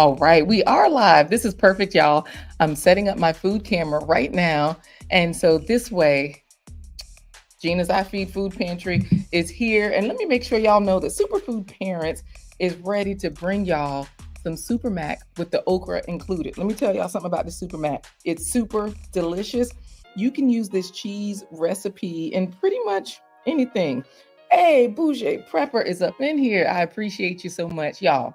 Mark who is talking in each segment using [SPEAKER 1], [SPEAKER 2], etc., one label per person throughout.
[SPEAKER 1] All right, we are live. This is perfect, y'all. I'm setting up my food camera right now. And so this way, Gina's I Feed Food Pantry is here. And let me make sure y'all know that Superfood Parents is ready to bring y'all some Super Mac with the okra included. Let me tell y'all something about the Super Mac. It's super delicious. You can use this cheese recipe in pretty much anything. Hey, Bouger Prepper is up in here. I appreciate you so much, y'all.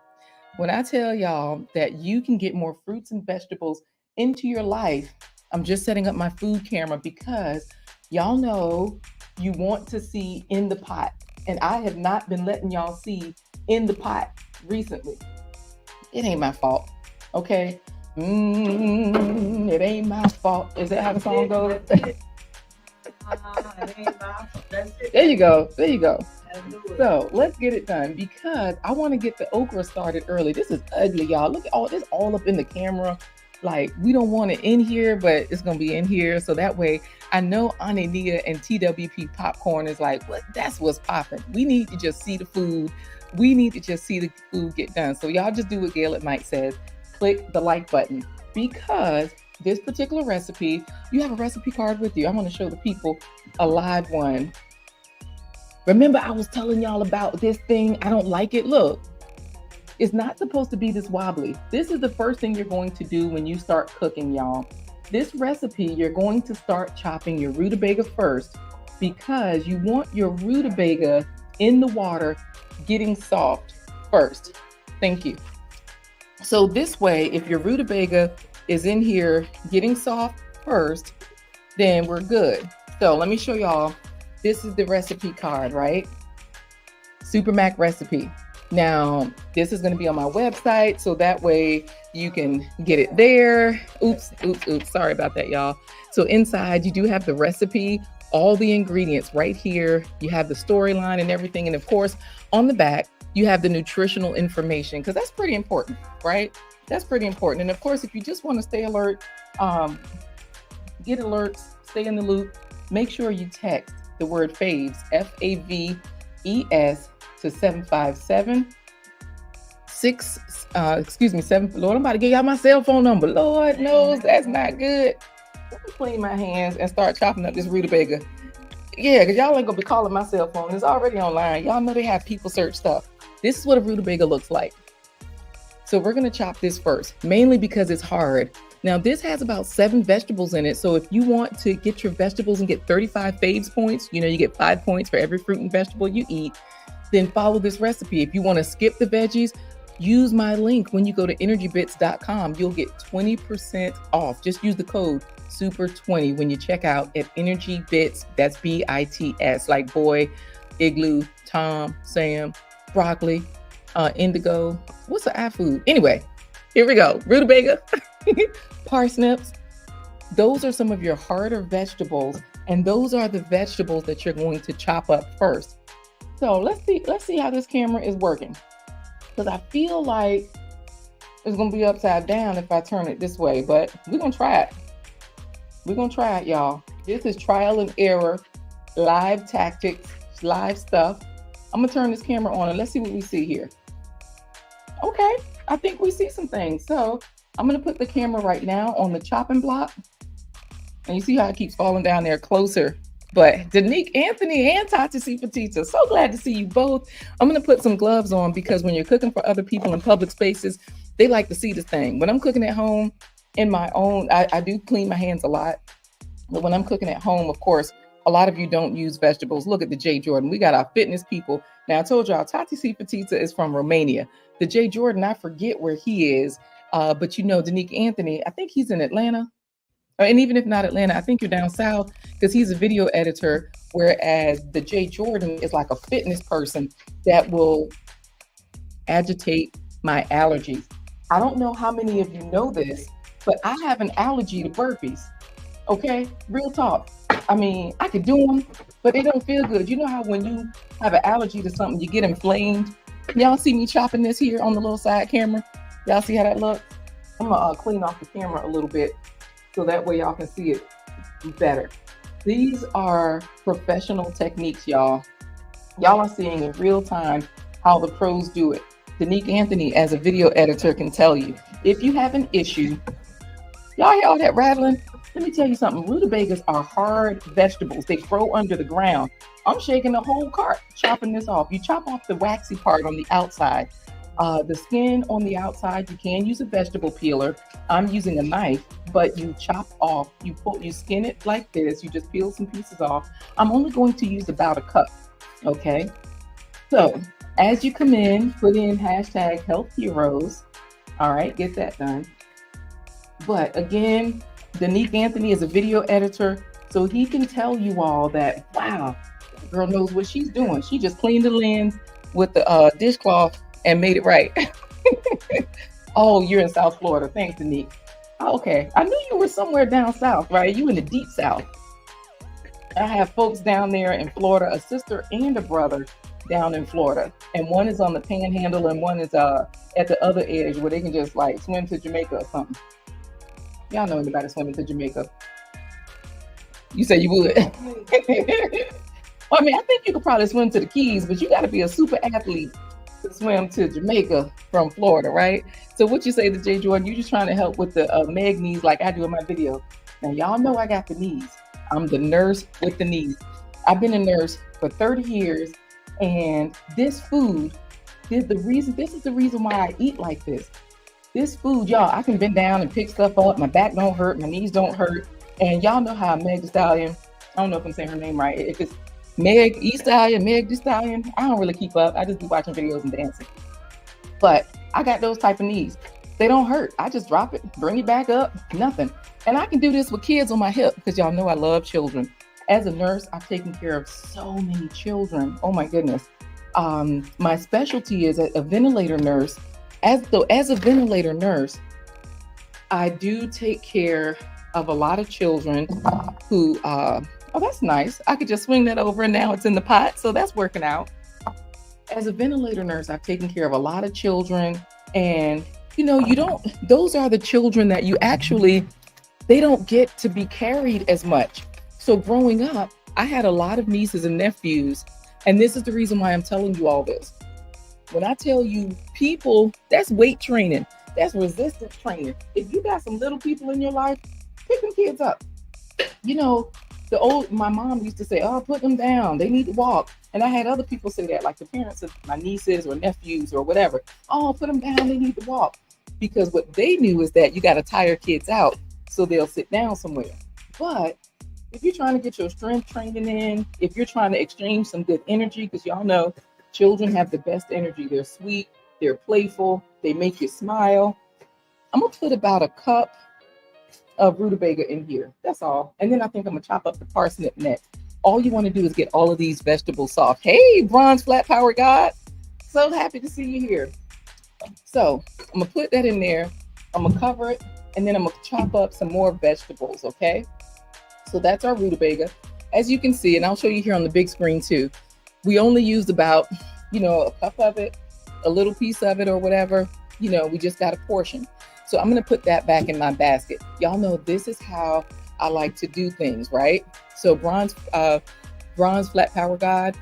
[SPEAKER 1] When I tell y'all that you can get more fruits and vegetables into your life, I'm just setting up my food camera because y'all know you want to see in the pot. And I have not been letting y'all see in the pot recently. It ain't my fault. Okay? It ain't my fault. Is that how the song goes? There you go. There you go. So let's get it done because I want to get the okra started early. This is ugly, y'all. Look at all this all up in the camera. Like, we don't want it in here, but it's going to be in here. So that way I know Auntie Nia and TWP Popcorn is like, what? That's what's popping. We need to just see the food. We need to just see the food get done. So y'all just do what Gail at Mike says. Click the like button because this particular recipe, you have a recipe card with you. I want to show the people a live one. Remember, I was telling y'all about this thing. I don't like it. Look, it's not supposed to be this wobbly. This is the first thing you're going to do when you start cooking, y'all. This recipe, you're going to start chopping your rutabaga first because you want your rutabaga in the water getting soft first. Thank you. So this way, if your rutabaga is in here getting soft first, then we're good. So let me show y'all. This is the recipe card, right? Super Mac recipe. Now, this is going to be on my website, so that way you can get it there. Oops. Sorry about that, y'all. So inside, you do have the recipe, all the ingredients right here. You have the storyline and everything. And of course, on the back, you have the nutritional information because that's pretty important, right? That's pretty important. And of course, if you just want to stay alert, get alerts, stay in the loop, make sure you text the word faves, FAVES to 757 7. Lord, I'm about to give y'all my cell phone number. Lord knows that's not good. Let me clean my hands and start chopping up this rutabaga. Yeah, because y'all ain't gonna be calling my cell phone. It's already online. Y'all know they have people search stuff. This is what a rutabaga looks like. So we're gonna chop this first, mainly because it's hard. Now this has about 7 vegetables in it. So if you want to get your vegetables and get 35 faves points, you know, you get 5 points for every fruit and vegetable you eat, then follow this recipe. If you want to skip the veggies, use my link when you go to energybits.com. You'll get 20% off. Just use the code SUPER20 when you check out at Energy Bits. That's BITS, like boy, igloo, Tom, Sam, broccoli, indigo. What's the iFood? Anyway, here we go. Rutabaga, parsnips. Those are some of your harder vegetables, and those are the vegetables that you're going to chop up first. So let's see how this camera is working. Because I feel like it's going to be upside down if I turn it this way, but we're going to try it. We're going to try it, y'all. This is trial and error, live tactics, live stuff. I'm going to turn this camera on and let's see what we see here. Okay, I think we see some things. So I'm going to put the camera right now on the chopping block. And you see how it keeps falling down there closer. But Danique Anthony and Tati C. Petita, so glad to see you both. I'm going to put some gloves on because when you're cooking for other people in public spaces, they like to see the thing. When I'm cooking at home in my own, I do clean my hands a lot. But when I'm cooking at home, of course, a lot of you don't use vegetables. Look at the J. Jordan. We got our fitness people. Now, I told y'all, Tati C. Petita is from Romania. The J. Jordan, I forget where he is. But you know, Danique Anthony, I think he's in Atlanta. And even if not Atlanta, I think you're down south because he's a video editor, whereas the J. Jordan is like a fitness person that will agitate my allergies. I don't know how many of you know this, but I have an allergy to burpees. Okay, real talk. I mean, I could do them, but they don't feel good. You know how when you have an allergy to something, you get inflamed? Y'all see me chopping this here on the little side camera? Y'all see how that looks? I'm gonna clean off the camera a little bit so that way y'all can see it better. These are professional techniques, y'all. Y'all are seeing in real time how the pros do it. Danique Anthony, as a video editor, can tell you. If you have an issue, y'all hear all that rattling? Let me tell you something. Rutabagas are hard vegetables. They grow under the ground. I'm shaking the whole cart, chopping this off. You chop off the waxy part on the outside. The skin on the outside, you can use a vegetable peeler. I'm using a knife, but you chop off, you skin it like this. You just peel some pieces off. I'm only going to use about a cup, okay? So as you come in, put in hashtag health heroes. All right, get that done. But again, Danique Anthony is a video editor, so he can tell you all that, wow, that girl knows what she's doing. She just cleaned the lens with the dishcloth and made it right. Oh, you're in South Florida. Thanks, Danique. Okay, I knew you were somewhere down south, right? You in the deep south. I have folks down there in Florida, a sister and a brother down in Florida. And one is on the panhandle and one is at the other edge where they can just like swim to Jamaica or something. Y'all know anybody swimming to Jamaica? You say you would. Well, I mean, I think you could probably swim to the Keys, but you got to be a super athlete to swim to Jamaica from Florida, right? So what you say to Jay Jordan, you're just trying to help with the Meg knees like I do in my video. Now, y'all know I got the knees. I'm the nurse with the knees. I've been a nurse for 30 years, and this food, this is the reason why I eat like this. This food, y'all, I can bend down and pick stuff up. My back don't hurt. My knees don't hurt. And y'all know how Meg Thee Stallion, I don't know if I'm saying her name right. If it's Meg Thee Stallion, I don't really keep up. I just be watching videos and dancing. But I got those type of knees. They don't hurt. I just drop it, bring it back up, nothing. And I can do this with kids on my hip because y'all know I love children. As a nurse, I've taken care of so many children. Oh my goodness. My specialty is a ventilator nurse. As a ventilator nurse, I do take care of a lot of children who, oh, that's nice. I could just swing that over and now it's in the pot. So that's working out. As a ventilator nurse, I've taken care of a lot of children. And, those are the children that they don't get to be carried as much. So growing up, I had a lot of nieces and nephews. And this is the reason why I'm telling you all this. When I tell you people, that's weight training. That's resistance training. If you got some little people in your life, pick them kids up. My mom used to say, oh, put them down. They need to walk. And I had other people say that, like the parents of my nieces or nephews or whatever. Oh, put them down. They need to walk. Because what they knew is that you got to tire kids out so they'll sit down somewhere. But if you're trying to get your strength training in, if you're trying to exchange some good energy, because y'all know children have the best energy. They're sweet. They're playful. They make you smile. I'm going to put about a cup of rutabaga in here. That's all. And then I think I'm going to chop up the parsnip next. All you want to do is get all of these vegetables soft. Hey, Bronze Flat Power God. So happy to see you here. So I'm going to put that in there. I'm going to cover it. And then I'm going to chop up some more vegetables. Okay. So that's our rutabaga. As you can see, and I'll show you here on the big screen too. We only used about, a cup of it, a little piece of it or whatever. We just got a portion. So I'm going to put that back in my basket. Y'all know this is how I like to do things, right? So Bronze Flat Power God,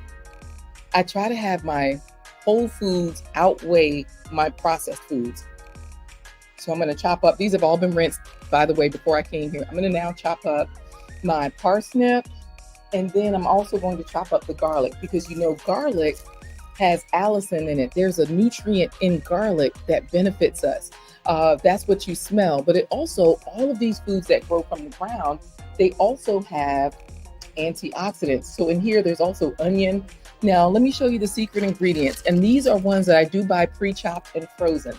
[SPEAKER 1] I try to have my whole foods outweigh my processed foods. So I'm going to chop up. These have all been rinsed, by the way, before I came here. I'm going to now chop up my parsnip. And then I'm also going to chop up the garlic because garlic has allicin in it. There's a nutrient in garlic that benefits us. That's what you smell. But it also, all of these foods that grow from the ground, they also have antioxidants. So in here, there's also onion. Now, let me show you the secret ingredients. And these are ones that I do buy pre-chopped and frozen.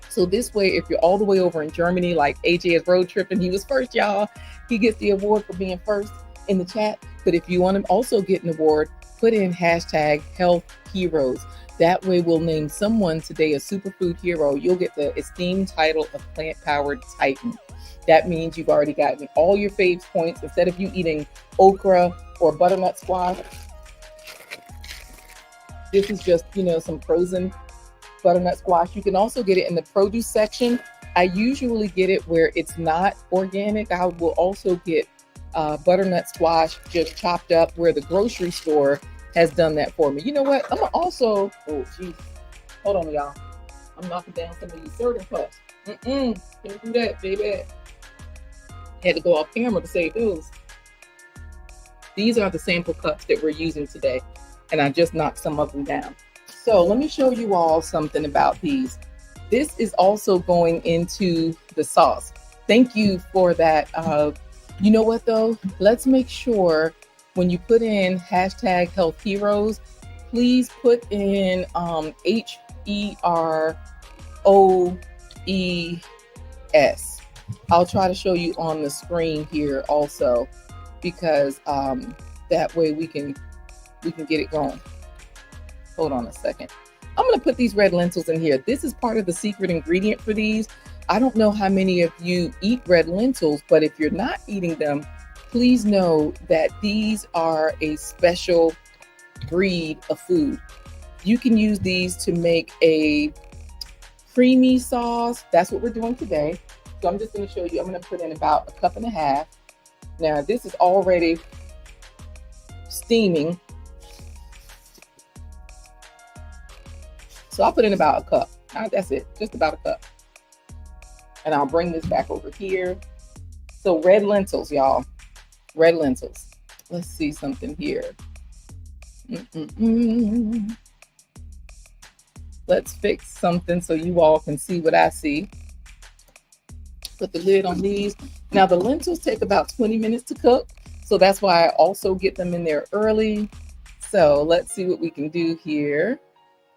[SPEAKER 1] So this way, if you're all the way over in Germany, like AJ is road tripping, he was first, y'all. He gets the award for being first in the chat. But if you want to also get an award, put in hashtag health heroes. That way we'll name someone today a superfood hero. You'll get the esteemed title of plant-powered titan. That means you've already gotten all your faves points. Instead of you eating okra or butternut squash, this is just, some frozen butternut squash. You can also get it in the produce section. I usually get it where it's not organic. I will also get butternut squash just chopped up where the grocery store has done that for me. You know what? I'm gonna also, oh geez, hold on y'all. I'm knocking down some of these serving cups. Can't do that, baby. Had to go off camera to save those. These are the sample cups that we're using today, and I just knocked some of them down. So let me show you all something about these. This is also going into the sauce. Thank you for that. You know what though? Let's make sure when you put in hashtag health heroes, please put in HEROES. I'll try to show you on the screen here also, because that way we can get it going. Hold on a second. I'm going to put these red lentils in here. This is part of the secret ingredient for these. I don't know how many of you eat red lentils, but if you're not eating them, please know that these are a special breed of food. You can use these to make a creamy sauce. That's what we're doing today. So I'm just going to show you. I'm going to put in about 1.5 cups. Now this is already steaming. So I'll put in about 1 cup. That's it, just about 1 cup. And I'll bring this back over here. So red lentils, y'all. Red lentils. Let's see something here. Let's fix something so you all can see what I see. Put the lid on these. Now the lentils take about 20 minutes to cook. So that's why I also get them in there early. So let's see what we can do here.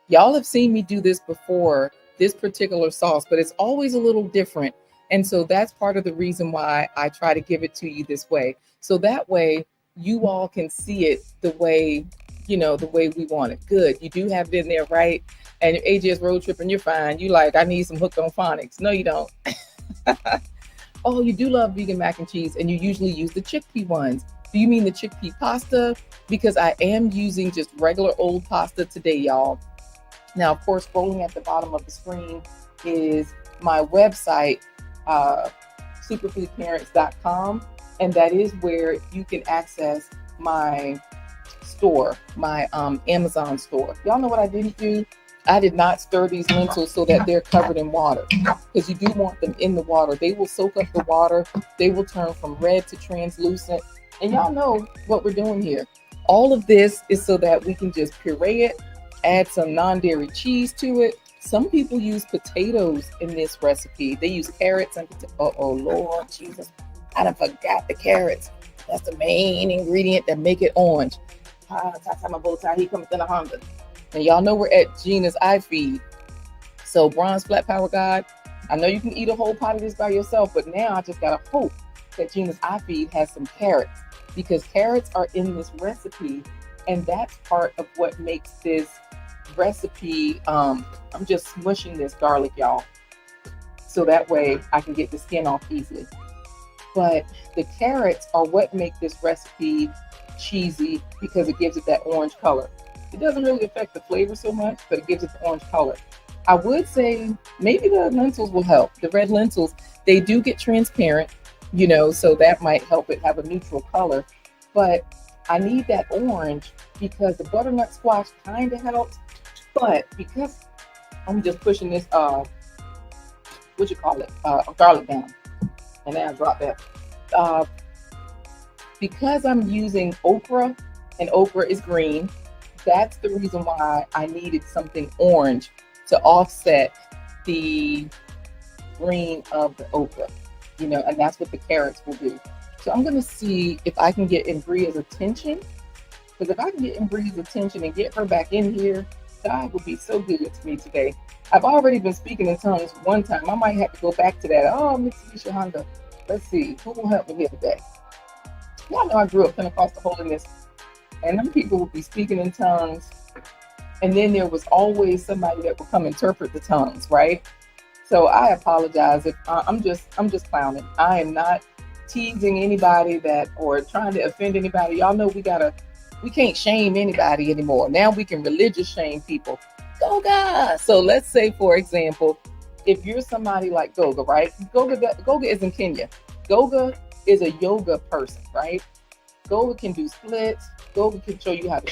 [SPEAKER 1] Y'all have seen me do this before, this particular sauce, but it's always a little different. And so that's part of the reason why I try to give it to you this way. So that way you all can see it the way, the way we want it. Good. You do have it in there, right? And your AJ's road trip and you're fine. You like, I need some hooked on phonics. No, you don't. Oh, you do love vegan mac and cheese, and you usually use the chickpea ones. Do you mean the chickpea pasta? Because I am using just regular old pasta today, y'all. Now, of course, scrolling at the bottom of the screen is my website, superfoodparents.com, and that is where you can access my store, my Amazon store. Y'all know what I didn't do? I did not stir these lentils so that they're covered in water, because you do want them in the water. They will soak up the water. They will turn from red to translucent. And y'all know what we're doing here. All of this is so that we can just puree it, add some non-dairy cheese to it. Some people use potatoes in this recipe. They use carrots and oh Lord Jesus, I done forgot the carrots. That's the main ingredient that make it orange. He comes in a Honda. And y'all know we're at Gina's iFeed. So Bronze Flat Power God, I know you can eat a whole pot of this by yourself, but now I just gotta hope that Gina's iFeed has some carrots, because carrots are in this recipe, and that's part of what makes this recipe. I'm just smushing this garlic, y'all, so that way I can get the skin off easily. But the carrots are what make this recipe cheesy, because it gives it that orange color. It doesn't really affect the flavor so much, but it gives it the orange color. I would say maybe the lentils will help. The red lentils, they do get transparent, so that might help it have a neutral color. But I need that orange because the butternut squash kind of helps. But because I'm just pushing this, garlic down. And then I drop that. Because I'm using okra, and okra is green, that's the reason why I needed something orange to offset the green of the okra, and that's what the carrots will do. So I'm going to see if I can get Imbria's attention, because if I can get Imbria's attention and get her back in here, God will be so good to me today. I've already been speaking in tongues one time. I might have to go back to that. Oh, Mitsubishi Honda. Let's see. Who will help me here today? Y'all know I grew up Pentecostal holiness, and them people would be speaking in tongues, and then there was always somebody that would come interpret the tongues, right? So I apologize if I'm just clowning. I am not teasing anybody or trying to offend anybody. Y'all know we can't shame anybody anymore. Now we can religious shame people. Goga. So let's say, for example, if you're somebody like Goga, right? Goga is in Kenya. Goga is a yoga person, right? Goga can do splits. Goga can show you how to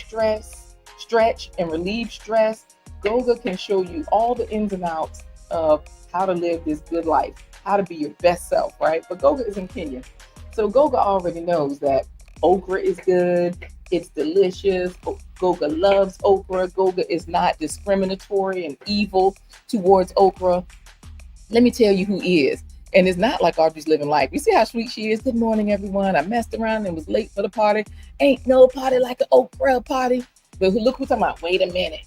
[SPEAKER 1] stretch and relieve stress. Goga can show you all the ins and outs of how to live this good life, how to be your best self, right? But Goga is in Kenya. So Goga already knows that okra is good, it's delicious. Goga loves okra. Goga is not discriminatory and evil towards okra. Let me tell you who is. And it's not like Audrey's living life. You see how sweet she is? Good morning, everyone. I messed around and was late for the party. Ain't no party like an okra party. But look who's talking about. Wait a minute.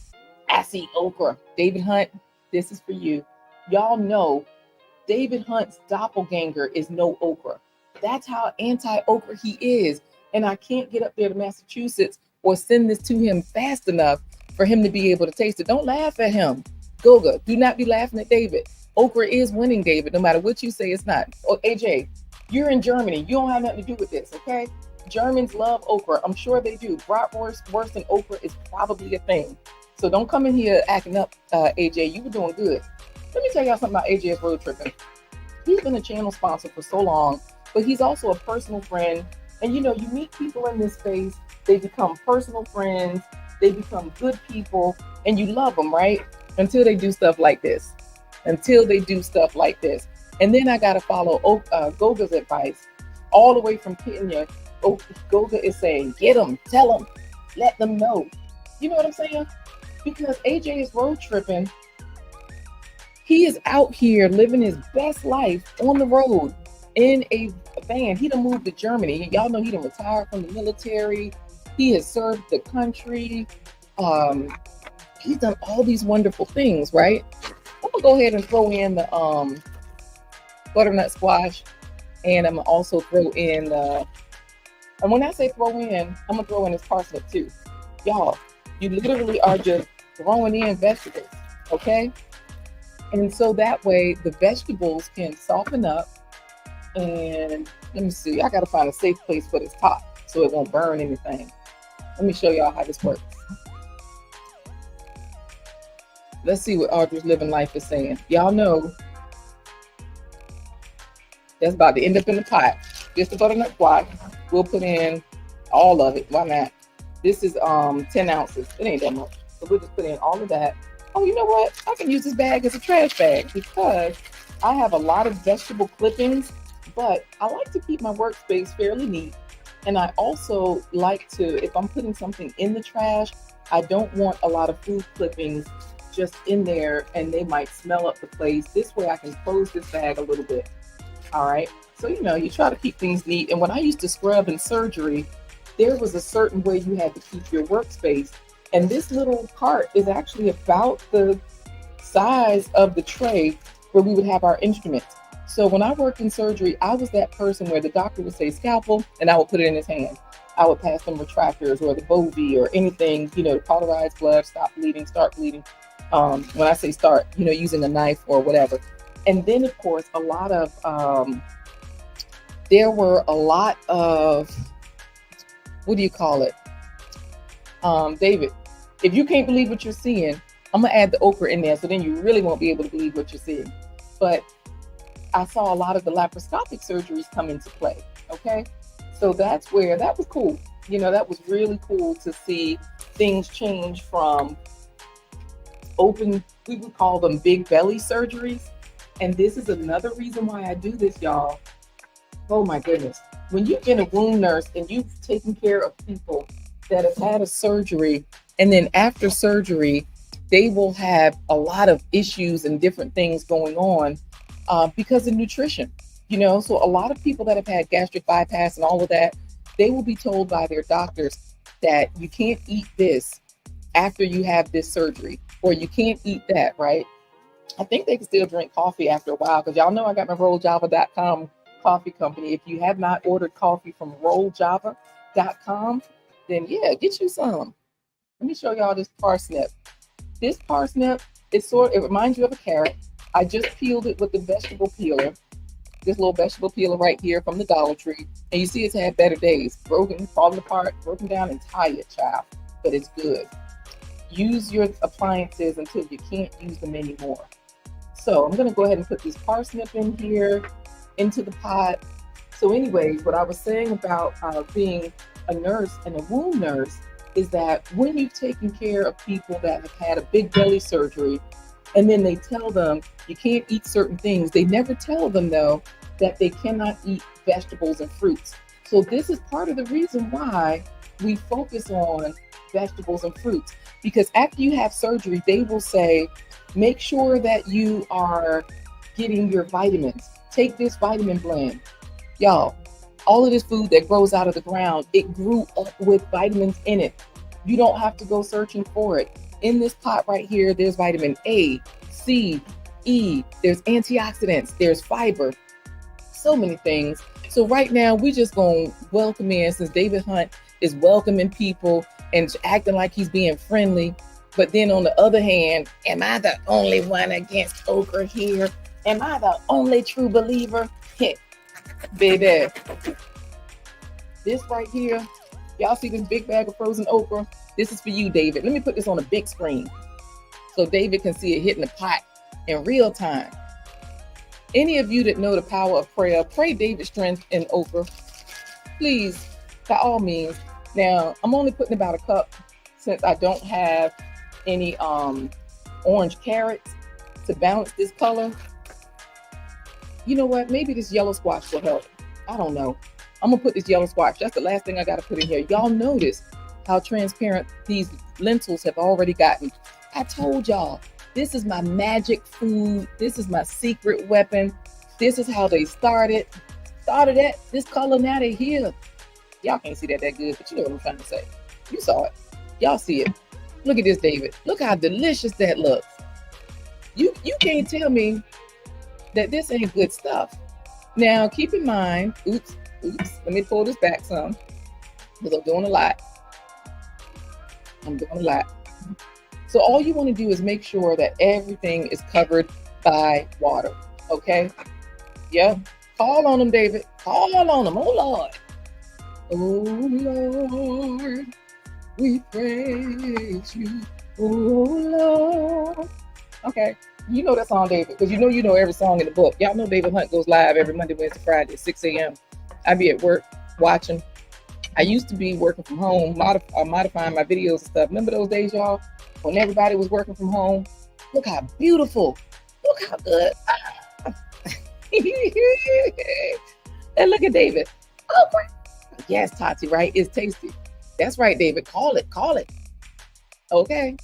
[SPEAKER 1] I see okra. David Hunt, this is for you. Y'all know David Hunt's doppelganger is no okra. That's how anti-okra he is. And I can't get up there to Massachusetts or send this to him fast enough for him to be able to taste it. Don't laugh at him. Goga, do not be laughing at David. Okra is winning, David, no matter what you say, it's not. Oh, AJ, you're in Germany. You don't have nothing to do with this, okay? Germans love okra. I'm sure they do. Bratwurst worse than okra is probably a thing. So don't come in here acting up, AJ. You were doing good. Let me tell y'all something about AJ's road tripping. He's been a channel sponsor for so long, but he's also a personal friend. And you meet people in this space, they become personal friends, they become good people, and you love them, right? Until they do stuff like this. And then I got to follow Goga's advice all the way from Kenya. Goga is saying, get them, tell them, let them know. You know what I'm saying? Because AJ is road tripping. He is out here living his best life on the road in a van. He done moved to Germany. Y'all know he done retired from the military. He has served the country. He's done all these wonderful things, right? I'm gonna go ahead and throw in the butternut squash, and I'm gonna also throw in and when I say throw in, I'm gonna throw in this parsnip too. Y'all, you literally are just throwing in vegetables, okay? And so that way the vegetables can soften up. And let me see, I gotta find a safe place for this top so it won't burn anything. Let me show y'all how this works. Let's see what Audrey's living life is saying. Y'all know that's about to end up in the pot. Just the butternut squash. We'll put in all of it. Why not? This is 10 ounces. It ain't that much. So we'll just put in all of that. Oh, you know what? I can use this bag as a trash bag because I have a lot of vegetable clippings, but I like to keep my workspace fairly neat. And I also like to, if I'm putting something in the trash, I don't want a lot of food clippings just in there and they might smell up the place. This way I can close this bag a little bit. All right. So, you try to keep things neat. And when I used to scrub in surgery, there was a certain way you had to keep your workspace. And this little cart is actually about the size of the tray where we would have our instruments. So when I worked in surgery, I was that person where the doctor would say scalpel and I would put it in his hand. I would pass them retractors or the Bovie or anything, to cauterize blood, stop bleeding, start bleeding. When I say start, using a knife or whatever. And then, of course, there were a lot of, what do you call it? David, if you can't believe what you're seeing, I'm going to add the okra in there. So then you really won't be able to believe what you're seeing. But I saw a lot of the laparoscopic surgeries come into play. Okay. So that's where that was cool. That was really cool to see things change from open, we would call them big belly surgeries. And this is another reason why I do this, y'all. Oh my goodness. When you've been a wound nurse and you've taken care of people that have had a surgery, and then after surgery, they will have a lot of issues and different things going on because of nutrition. So a lot of people that have had gastric bypass and all of that, they will be told by their doctors that you can't eat this after you have this surgery, or you can't eat that, right? I think they can still drink coffee after a while, because y'all know I got my rolljava.com coffee company. If you have not ordered coffee from rolljava.com, then yeah, get you some. Let me show y'all this parsnip. This parsnip, it reminds you of a carrot. I just peeled it with the vegetable peeler. This little vegetable peeler right here from the Dollar Tree. And you see it's had better days. Broken, falling apart, broken down and tired, child. But it's good. Use your appliances until you can't use them anymore. So I'm going to go ahead and put this parsnip in here into the pot. So anyways, what I was saying about being a nurse and a wound nurse is that when you've taken care of people that have had a big belly surgery, and then they tell them you can't eat certain things, they never tell them though that they cannot eat vegetables and fruits. So this is part of the reason why we focus on vegetables and fruits, because after you have surgery, they will say, make sure that you are getting your vitamins. Take this vitamin blend. Y'all, all of this food that grows out of the ground, it grew up with vitamins in it. You don't have to go searching for it. In this pot right here, there's vitamin A, C, E, there's antioxidants, there's fiber, so many things. So right now, we just gonna welcome in, since David Hunt is welcoming people and acting like he's being friendly. But then on the other hand, am I the only one against okra here? Am I the only true believer? Hey, baby, this right here, y'all see this big bag of frozen okra? This is for you, David. Let me put this on a big screen so David can see it hitting the pot in real time. Any of you that know the power of prayer, pray David's strength in okra. Please, by all means. Now, I'm only putting about a cup since I don't have any orange carrots to balance this color. You know what? Maybe this yellow squash will help. I don't know. I'm gonna put this yellow squash. That's the last thing I gotta put in here. Y'all notice how transparent these lentils have already gotten. I told y'all, this is my magic food. This is my secret weapon. This is how they started at this color. Now they here. Y'all can't see that good, but you know what I'm trying to say. You saw it. Y'all see it. Look at this, David. Look how delicious that looks. You can't tell me that this ain't good stuff. Now, keep in mind, oops, let me pull this back some, because I'm doing a lot. So all you want to do is make sure that everything is covered by water, okay? Yep. Call on them, David. Call on them. Oh, Lord. Oh, Lord, we praise you. Oh, Lord. Okay. You know that song, David, because you know every song in the book. Y'all know David Hunt goes live every Monday, Wednesday, Friday at 6 a.m. I be at work watching. I used to be working from home, modifying my videos and stuff. Remember those days, y'all, when everybody was working from home? Look how beautiful. Look how good. And look at David. Oh, yes, Tati, right? It's tasty. That's right, David. Call it. Okay.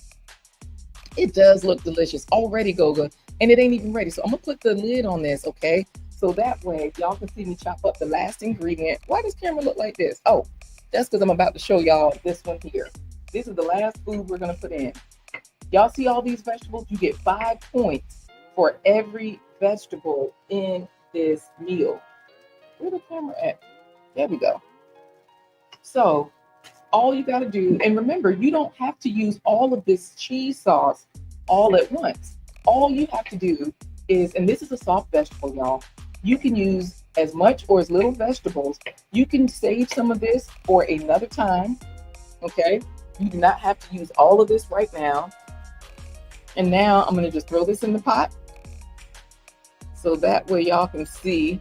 [SPEAKER 1] It does look delicious already, Goga, and it ain't even ready. So I'm gonna put the lid on this, okay? So that way y'all can see me chop up the last ingredient. Why does camera look like this? Oh, that's because I'm about to show y'all this one here. This is the last food we're gonna put in. Y'all see all these vegetables? You get 5 points for every vegetable in this meal. Where's the camera at? There we go. So all you got to do, and remember, you don't have to use all of this cheese sauce all at once. All you have to do is, and this is a soft vegetable, y'all, you can use as much or as little vegetables. You can save some of this for another time, okay? You do not have to use all of this right now. And now I'm going to just throw this in the pot so that way y'all can see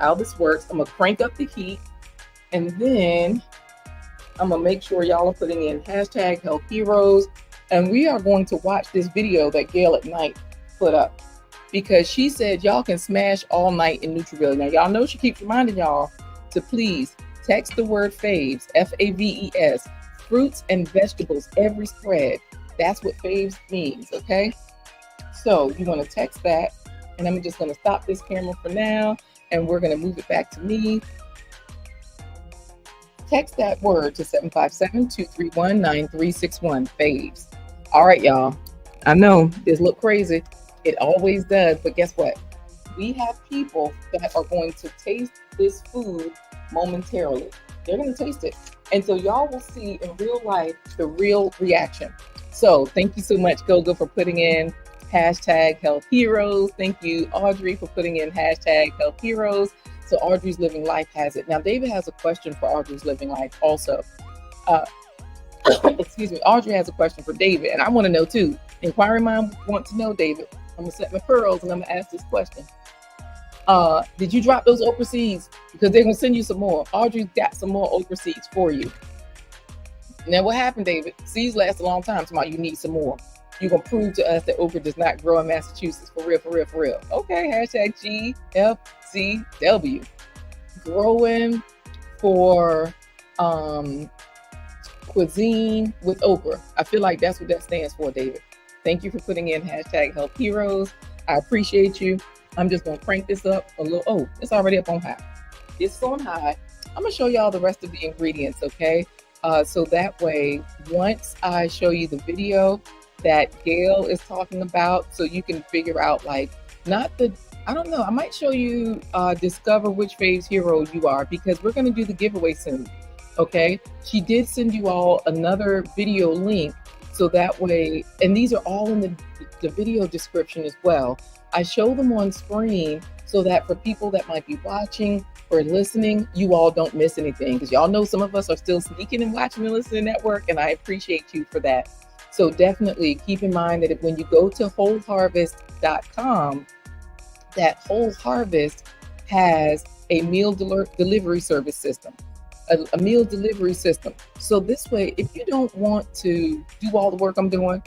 [SPEAKER 1] how this works. I'm going to crank up the heat, and then I'm gonna make sure y'all are putting in hashtag Health Heroes, and we are going to watch this video that Gail at Night put up, because she said y'all can smash all night in Nutriville. Now y'all know she keeps reminding y'all to please text the word faves, F-A-V-E-S, fruits and vegetables every spread. That's what faves means, okay? So you want to text that, and I'm just going to stop this camera for now, and we're going to move it back to me. Text that word to 757-231-9361, faves. All right, y'all. I know this look crazy. It always does, but guess what? We have people that are going to taste this food momentarily. They're going to taste it. And so y'all will see in real life the real reaction. So thank you so much, Goga, for putting in hashtag Health Heroes. Thank you, Audrey, for putting in hashtag Health Heroes. So Audrey's Living Life has it. Now, David has a question for Audrey's Living Life also. Excuse me. Audrey has a question for David, and I want to know too. Inquiring mind want to know, David. I'm going to set my pearls, and I'm going to ask this question. Did you drop those okra seeds? Because they're going to send you some more. Audrey's got some more okra seeds for you. Now, what happened, David? Seeds last a long time. Tomorrow, you need some more. You're going to prove to us that okra does not grow in Massachusetts. For real, for real, for real. Okay, hashtag GFCW. Growing for cuisine with okra. I feel like that's what that stands for, David. Thank you for putting in hashtag Health Heroes. I appreciate you. I'm just going to crank this up a little. Oh, it's already up on high. It's on high. I'm going to show y'all the rest of the ingredients, okay? So that way, once I show you the video that Gail is talking about, so you can figure out, like, not the, I don't know, I might show you discover which faves hero you are, because we're going to do the giveaway soon, okay? She did send you all another video link, so that way, and these are all in the video description as well. I show them on screen so that for people that might be watching or listening, you all don't miss anything, because y'all know some of us are still sneaking and watching and listening at work, and I appreciate you for that. So definitely keep in mind that when you go to wholeharvest.com, that Whole Harvest has a meal delivery service system, a meal delivery system. So this way, if you don't want to do all the work I'm doing,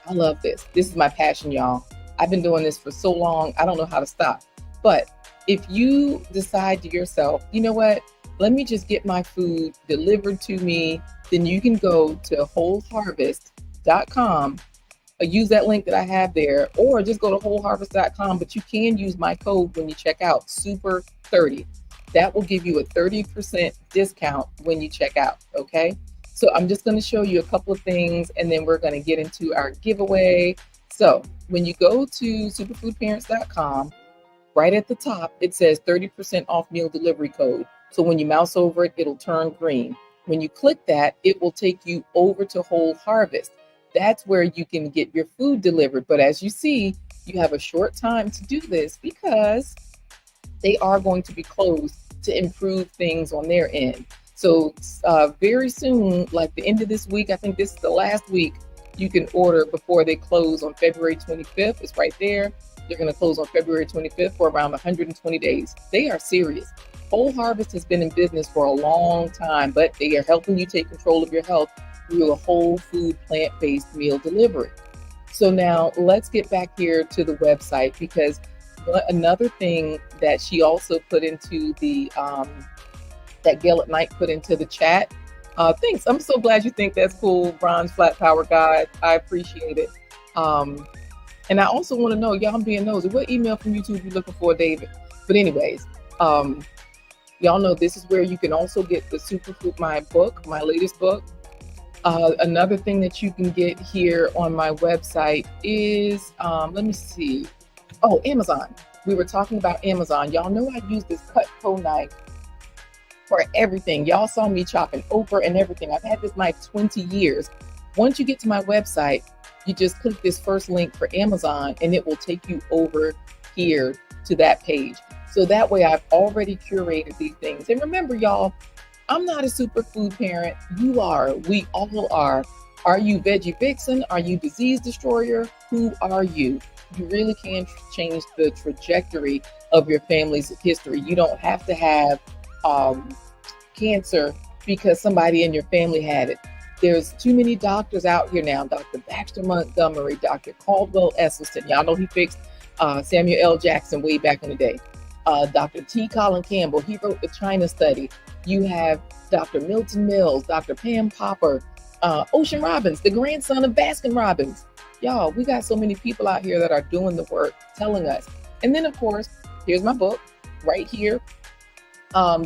[SPEAKER 1] I love this. This is my passion, y'all. I've been doing this for so long, I don't know how to stop. But if you decide to yourself, you know what, let me just get my food delivered to me, then you can go to wholeharvest.com, use that link that I have there, or just go to wholeharvest.com, but you can use my code when you check out, SUPER30. That will give you a 30% discount when you check out, okay? So I'm just gonna show you a couple of things, and then we're gonna get into our giveaway. So when you go to superfoodparents.com, right at the top, it says 30% off meal delivery code. So when you mouse over it, it'll turn green. When you click that, it will take you over to Whole Harvest. That's where you can get your food delivered. But as you see, you have a short time to do this because they are going to be closed to improve things on their end. So very soon, like the end of this week, I think this is the last week, you can order before they close on February 25th. It's right there. They're going to close on February 25th for around 120 days. They are serious. Whole Harvest has been in business for a long time, but they are helping you take control of your health through a whole food, plant-based meal delivery. So now let's get back here to the website, because another thing that she also put into the, that Gail at Night put into the chat, thanks. I'm so glad you think that's cool, Bronze Flat Power Guide. I appreciate it. And I also want to know, y'all, I'm being nosy, what email from YouTube you looking for, David? But anyways, y'all know this is where you can also get the Superfood, my book, my latest book. Another thing that you can get here on my website is, let me see. Oh, Amazon. We were talking about Amazon. Y'all know I use this Cutco knife for everything. Y'all saw me chopping okra and everything. I've had this knife 20 years. Once you get to my website, you just click this first link for Amazon and it will take you over here to that page. So that way I've already curated these things. And remember, y'all, I'm not a superfood parent. You are. We all are. Are you veggie vixen? Are you disease destroyer? Who are you? You really can change the trajectory of your family's history. You don't have to have cancer because somebody in your family had it. There's too many doctors out here now. Dr. Baxter Montgomery, Dr. Caldwell Esselstyn. Y'all know he fixed Samuel L. Jackson way back in the day. Dr. T. Colin Campbell, he wrote the China study. You have Dr. Milton Mills, Dr. Pam Popper, Ocean Robbins, the grandson of Baskin Robbins. Y'all, we got so many people out here that are doing the work, telling us. And then, of course, here's my book right here.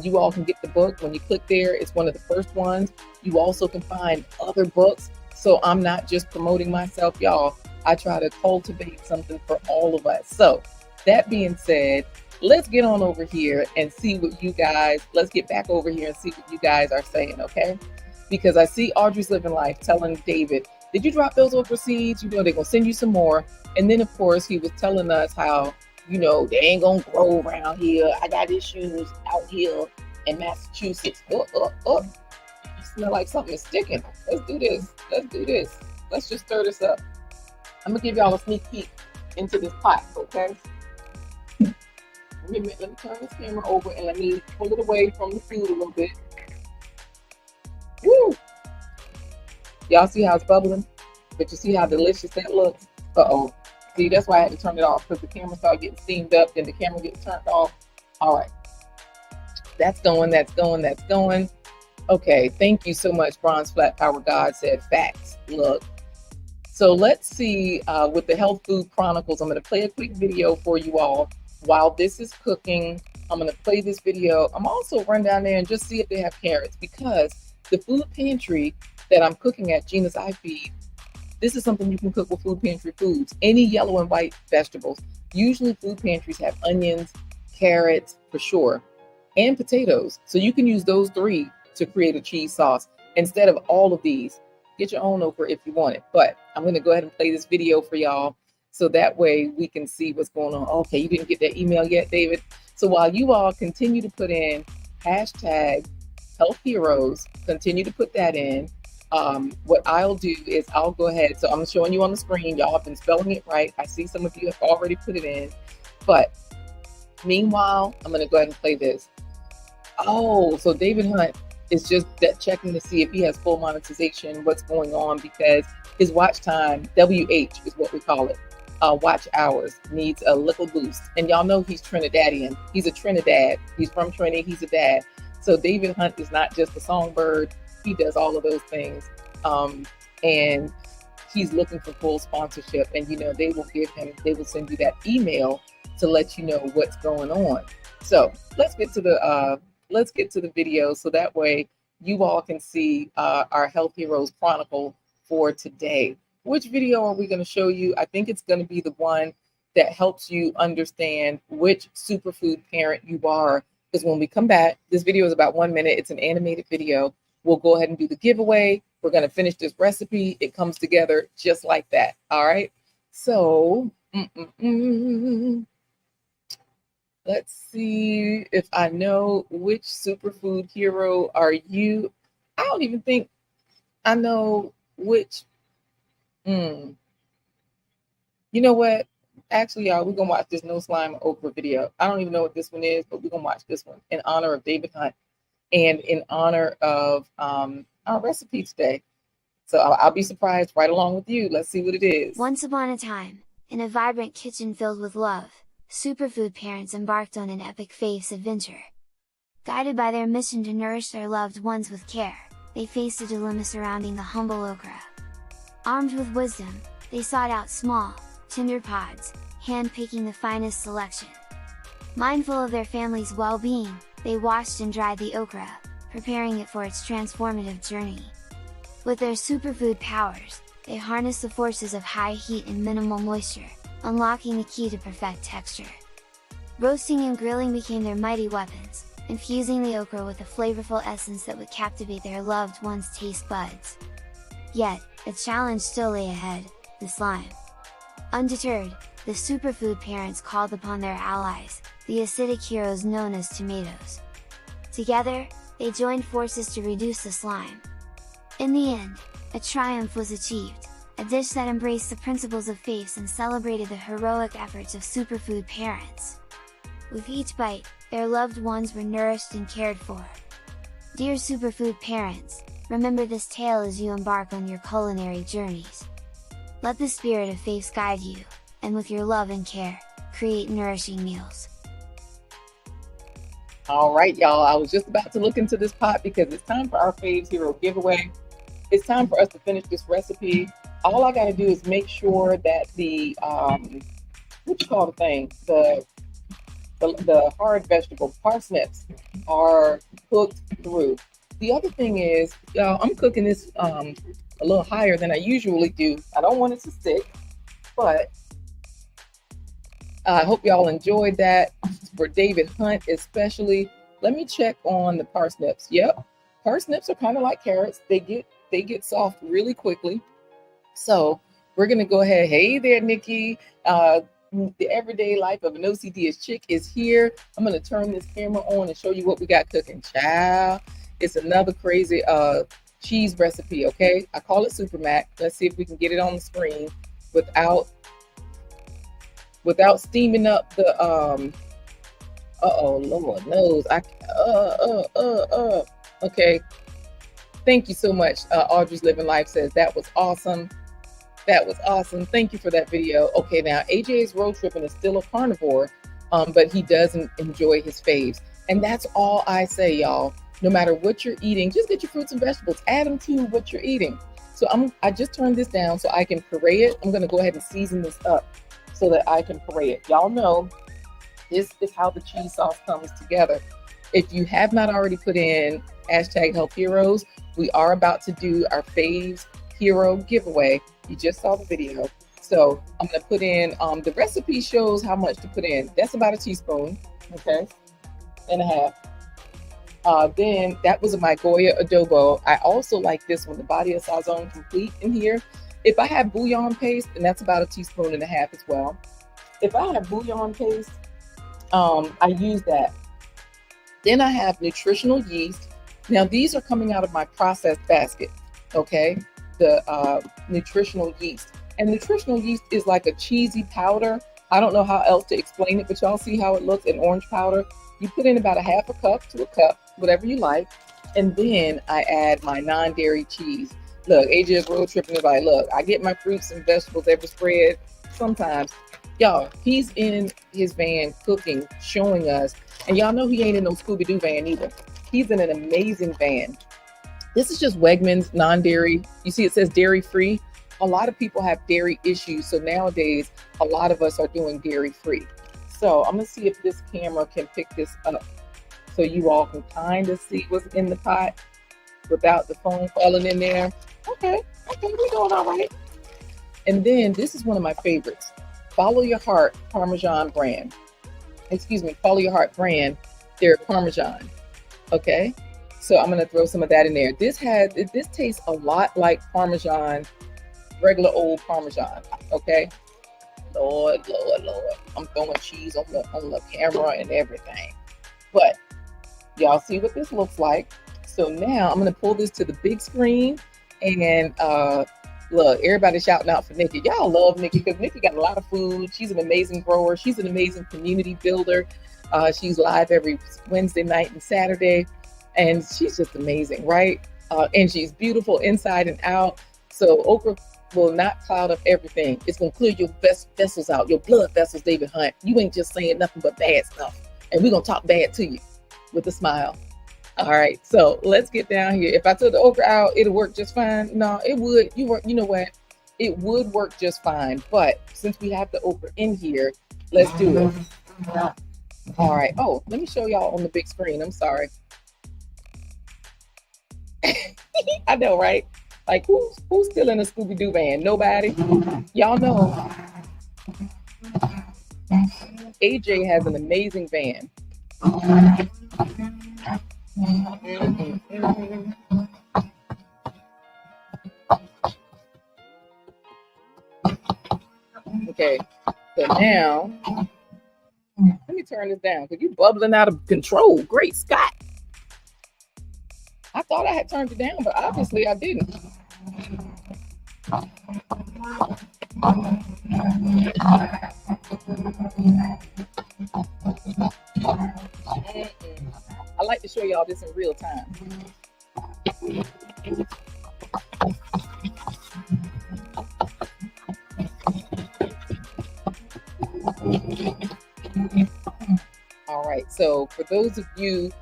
[SPEAKER 1] You all can get the book. When you click there, it's one of the first ones. You also can find other books. So I'm not just promoting myself, y'all. I try to cultivate something for all of us. So that being said, let's get on over here and see what you guys, let's get back over here and see what you guys are saying, okay? Because I see Audrey's Living Life telling David, did you drop those okra seeds? You know, they're going to send you some more. And then, of course, he was telling us how, you know, they ain't going to grow around here. I got issues out here in Massachusetts. You smell like something is sticking. Let's do this. Let's do this. Let's just stir this up. I'm going to give y'all a sneak peek into this pot, okay? Let me turn this camera over and let me pull it away from the food a little bit. Woo! Y'all see how it's bubbling? But you see how delicious that looks? Uh-oh. See, that's why I had to turn it off, because the camera started getting steamed up, then the camera gets turned off. All right. That's going, that's going, that's going. Okay, thank you so much, Bronze Flat Power God said facts. Look. So let's see with the Health Food Chronicles, I'm going to play a quick video for you all while this is cooking. I'm going to play this video. I'm also run down there and just see if they have carrots, because the food pantry that I'm cooking at, Gina's I Feed, this is something you can cook with food pantry foods. Any yellow and white vegetables. Usually food pantries have onions, carrots for sure, and potatoes. So you can use those three to create a cheese sauce instead of all of these. Get your own okra if you want it. But I'm going to go ahead and play this video for y'all so that way we can see what's going on. Okay, you didn't get that email yet, David? So while you all continue to put in hashtag Health Heroes, continue to put that in. What I'll do is I'll go ahead. So I'm showing you on the screen. Y'all have been spelling it right. I see some of you have already put it in. But meanwhile, I'm going to go ahead and play this. Oh, so David Hunt is just checking to see if he has full monetization, what's going on, because his watch time, WH is what we call it, watch hours, needs a little boost. And y'all know he's Trinidadian. He's a Trinidad. He's from Trinidad. He's a dad. So David Hunt is not just a songbird. He does all of those things. And he's looking for full sponsorship. And, you know, they will send you that email to let you know what's going on. So let's get to the video so that way you all can see our Health Heroes Chronicle for today. Which video are we going to show you? I think it's going to be the one that helps you understand which superfood parent you are. Because when we come back, this video is about 1 minute. It's an animated video. We'll go ahead and do the giveaway. We're going to finish this recipe. It comes together just like that. All right. So let's see if I know which superfood hero are you. I don't even think I know which. You know what? Actually, y'all, we're going to watch this No Slime Okra video. I don't even know what this one is, but we're going to watch this one in honor of David Hunt and in honor of our recipe today. So I'll be surprised right along with you. Let's see what it is.
[SPEAKER 2] Once upon a time, in a vibrant kitchen filled with love, superfood parents embarked on an epic faith's adventure. Guided by their mission to nourish their loved ones with care, they faced a dilemma surrounding the humble okra. Armed with wisdom, they sought out small, tender pods, hand-picking the finest selection. Mindful of their family's well-being, they washed and dried the okra, preparing it for its transformative journey. With their superfood powers, they harnessed the forces of high heat and minimal moisture, unlocking the key to perfect texture. Roasting and grilling became their mighty weapons, infusing the okra with a flavorful essence that would captivate their loved ones' taste buds. Yet, a challenge still lay ahead: the slime. Undeterred, the superfood parents called upon their allies, the acidic heroes known as tomatoes. Together, they joined forces to reduce the slime. In the end, a triumph was achieved, a dish that embraced the principles of faith and celebrated the heroic efforts of superfood parents. With each bite, their loved ones were nourished and cared for. Dear superfood parents, remember this tale as you embark on your culinary journeys. Let the spirit of faith guide you, and with your love and care, create nourishing meals.
[SPEAKER 1] All right, y'all, I was just about to look into this pot because it's time for our Faves Hero giveaway. It's time for us to finish this recipe. All I got to do is make sure that the, what you call the thing? The hard vegetable parsnips are cooked through. The other thing is, y'all, I'm cooking this a little higher than I usually do. I don't want it to stick, but I hope y'all enjoyed that. For David Hunt especially, let me check on the parsnips. Yep, parsnips are kind of like carrots. They get soft really quickly. So we're gonna go ahead. Hey there, Nikki. The everyday life of an OCD chick is here. I'm gonna turn this camera on and show you what we got cooking. Child, it's another crazy cheese recipe. Okay, I call it Super Mac. Let's see if we can get it on the screen without steaming up the Lord knows. Okay. Thank you so much. Audrey's Living Life says that was awesome. That was awesome. Thank you for that video. Okay, now AJ's road tripping is still a carnivore, but he doesn't enjoy his faves. And that's all I say, y'all. No matter what you're eating, just get your fruits and vegetables, add them to what you're eating. So I just turned this down so I can puree it. I'm gonna go ahead and season this up so that I can puree it. Y'all know this is how the cheese sauce comes together. If you have not already put in #HealthHeroes, we are about to do our faves hero giveaway. You just saw the video. So I'm gonna put in, the recipe shows how much to put in. That's about a teaspoon, okay, and a half. Then that was my Goya adobo. I also like this one, the Body of Sazon Complete in here. If I have bouillon paste, then that's about a teaspoon and a half as well. If I have bouillon paste, I use that. Then I have nutritional yeast. Now these are coming out of my processed basket, okay? The nutritional yeast. And nutritional yeast is like a cheesy powder. I don't know how else to explain it, but y'all see how it looks in orange powder. You put in about a half a cup to a cup, whatever you like. And then I add my non-dairy cheese. Look, AJ is road tripping. Is like, look, I get my fruits and vegetables every spread. Sometimes, y'all, he's in his van cooking, showing us. And y'all know he ain't in no Scooby-Doo van either. He's in an amazing van. This is just Wegmans non-dairy. You see, it says dairy-free. A lot of people have dairy issues. So nowadays, a lot of us are doing dairy-free. So I'm gonna see if this camera can pick this up so you all can kind of see what's in the pot without the phone falling in there. Okay, we're doing all right. And then this is one of my favorites. Follow Your Heart Parmesan brand. Excuse me, Follow Your Heart brand. They're Parmesan. Okay, so I'm gonna throw some of that in there. This tastes a lot like Parmesan, regular old Parmesan. Okay, Lord. I'm throwing cheese on the camera and everything. But y'all see what this looks like. So now I'm gonna pull this to the big screen and look, everybody shouting out for Nikki. Y'all love Nikki because Nikki got a lot of food. She's an amazing grower. She's an amazing community builder. She's live every Wednesday night and Saturday, and she's just amazing, right? And she's beautiful inside and out. So okra will not cloud up everything. It's gonna clear your vessels out, your blood vessels, David Hunt. You ain't just saying nothing but bad stuff, and we're gonna talk bad to you with a smile. All right, so let's get down here. If I took the okra out, it'll work just fine. No, it would. You know what? It would work just fine. But since we have the okra in here, let's do it. All right. Oh, let me show y'all on the big screen. I'm sorry. I know, right? Like who's still in a Scooby-Doo van? Nobody. Y'all know. AJ has an amazing van. Okay, so now let me turn this down because you're bubbling out of control. Great Scott. I thought I had turned it down, but obviously I didn't. I like to show y'all this in real time. All right, so for those of you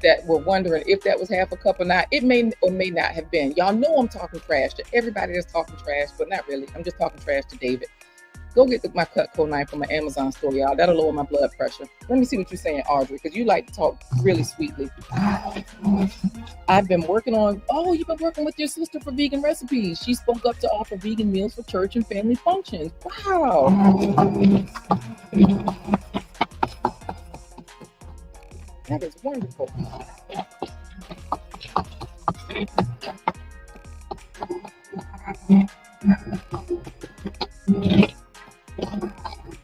[SPEAKER 1] that were wondering if that was half a cup or not, it may or may not have been. Y'all know I'm talking trash to everybody that's talking trash, but not really. I'm just talking trash to David. Go get my Cutco knife from my Amazon store, y'all. That'll lower my blood pressure. Let me see what you're saying, Audrey, because you like to talk really sweetly. I've been working on, you've been working with your sister for vegan recipes. She spoke up to offer vegan meals for church and family functions. Wow. That is wonderful.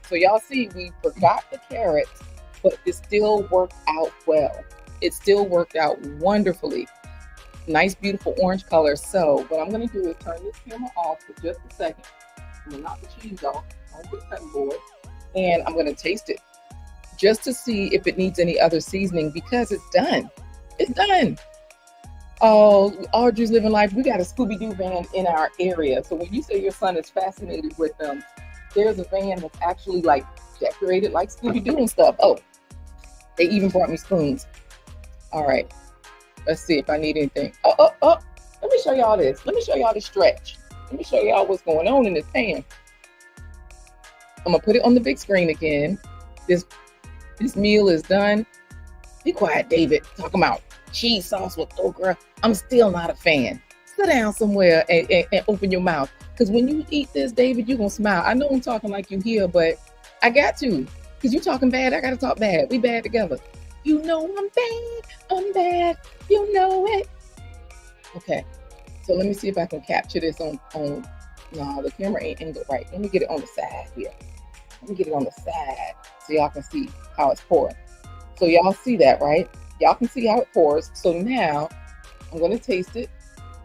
[SPEAKER 1] So y'all see, we forgot the carrots, but it still worked out well. It still worked out wonderfully. Nice, beautiful orange color. So what I'm going to do is turn this camera off for just a second. I'm going to knock the cheese off on the cutting board, and I'm going to taste it just to see if it needs any other seasoning because it's done. It's done. Oh, Audrey's living life. We got a Scooby-Doo van in our area. So when you say your son is fascinated with them, there's a van that's actually like decorated like Scooby-Doo and stuff. Oh, they even brought me spoons. All right, let's see if I need anything. Oh. Let me show y'all this. Let me show y'all the stretch. Let me show y'all what's going on in this pan. I'm gonna put it on the big screen again. This meal is done. Be quiet, David. Talking about cheese sauce with okra. I'm still not a fan. Sit down somewhere and open your mouth. Because when you eat this, David, you're gonna smile. I know I'm talking like you here, but I got to. Because you talking bad, I gotta talk bad. We bad together. You know I'm bad. You know it. Okay. So let me see if I can capture this on no, the camera ain't angled right. Let me get it on the side here. Let me get it on the side so y'all can see how it's pouring. So y'all see that, right? Y'all can see how it pours. So now I'm going to taste it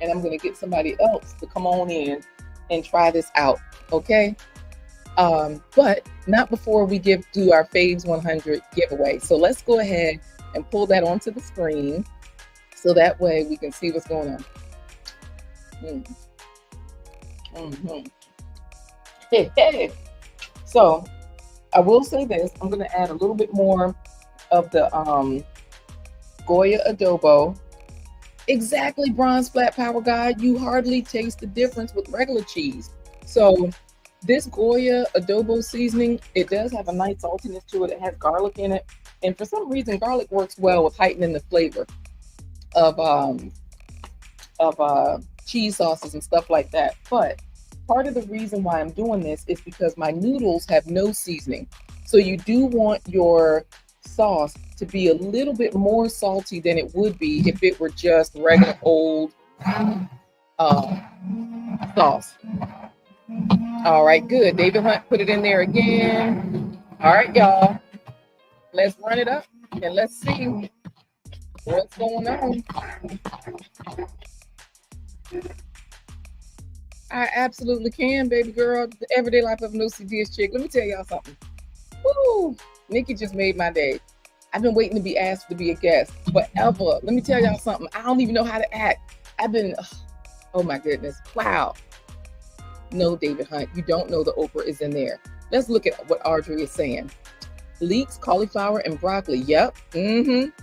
[SPEAKER 1] and I'm going to get somebody else to come on in and try this out, okay? But not before we do our Faves 100 giveaway. So let's go ahead and pull that onto the screen so that way we can see what's going on. Hey. So I will say this, I'm going to add a little bit more of the Goya adobo. Exactly, Bronze Flat Power Guy, you hardly taste the difference with regular cheese. So this Goya adobo seasoning, it does have a nice saltiness to it. It has garlic in it, and for some reason garlic works well with heightening the flavor of cheese sauces and stuff like that. But part of the reason why I'm doing this is because my noodles have no seasoning. So you do want your sauce to be a little bit more salty than it would be if it were just regular old sauce. All right, good. David Hunt put it in there again. All right, y'all. Let's run it up and let's see what's going on. I absolutely can, baby girl. The everyday life of an OCDS chick. Let me tell y'all something. Woo! Nikki just made my day. I've been waiting to be asked to be a guest forever. Let me tell y'all something. I don't even know how to act. Oh my goodness. Wow. No, David Hunt, you don't know the okra is in there. Let's look at what Audrey is saying. Leeks, cauliflower, and broccoli. Yep.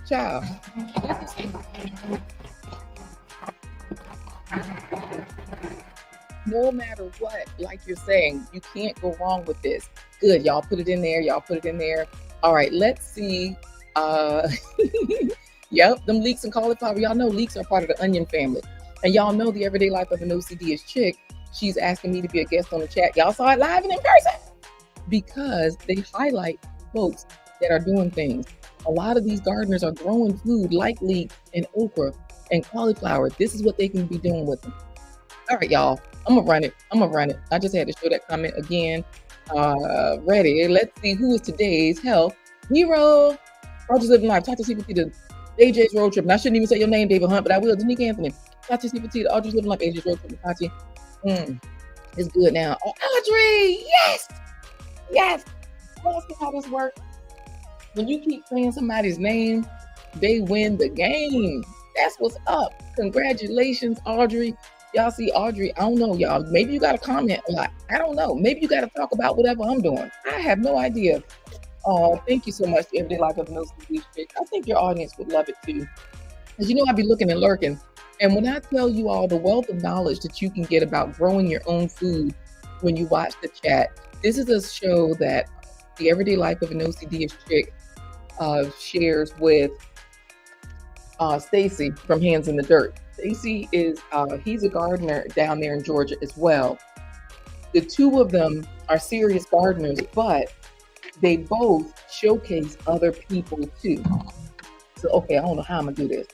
[SPEAKER 1] Child. No matter what, like you're saying, you can't go wrong with this. Good, y'all put it in there. Y'all put it in there. All right, let's see. Yep, them leeks and cauliflower. Y'all know leeks are part of the onion family. And y'all know the everyday life of an OCDS chick. She's asking me to be a guest on the chat. Y'all saw it live and in person because they highlight folks that are doing things. A lot of these gardeners are growing food like leeks and okra and cauliflower. This is what they can be doing with them. All right, y'all. I'm gonna run it. I just had to show that comment again. Ready. Let's see who is today's health hero. I'll just live in life. Talk to CPT to AJ's road trip. And I shouldn't even say your name, David Hunt, but I will. Danique Anthony. Talk to CPT to Audrey's living life. AJ's road trip. Tati. It's good now. Oh, Audrey, yes. Ask how this works. When you keep saying somebody's name, they win the game. That's what's up. Congratulations, Audrey. Y'all see Audrey, I don't know, y'all. Maybe you got to comment a lot. I don't know. Maybe you got to talk about whatever I'm doing. I have no idea. Oh, thank you so much, Everyday Life of an OCD Chick. I think your audience would love it too. Because you know, I be looking and lurking. And when I tell you all the wealth of knowledge that you can get about growing your own food when you watch the chat, this is a show that the Everyday Life of an OCD Chick shares with Stacy from Hands in the Dirt. Stacy is, he's a gardener down there in Georgia as well. The two of them are serious gardeners, but they both showcase other people too. So, okay, I don't know how I'm gonna do this.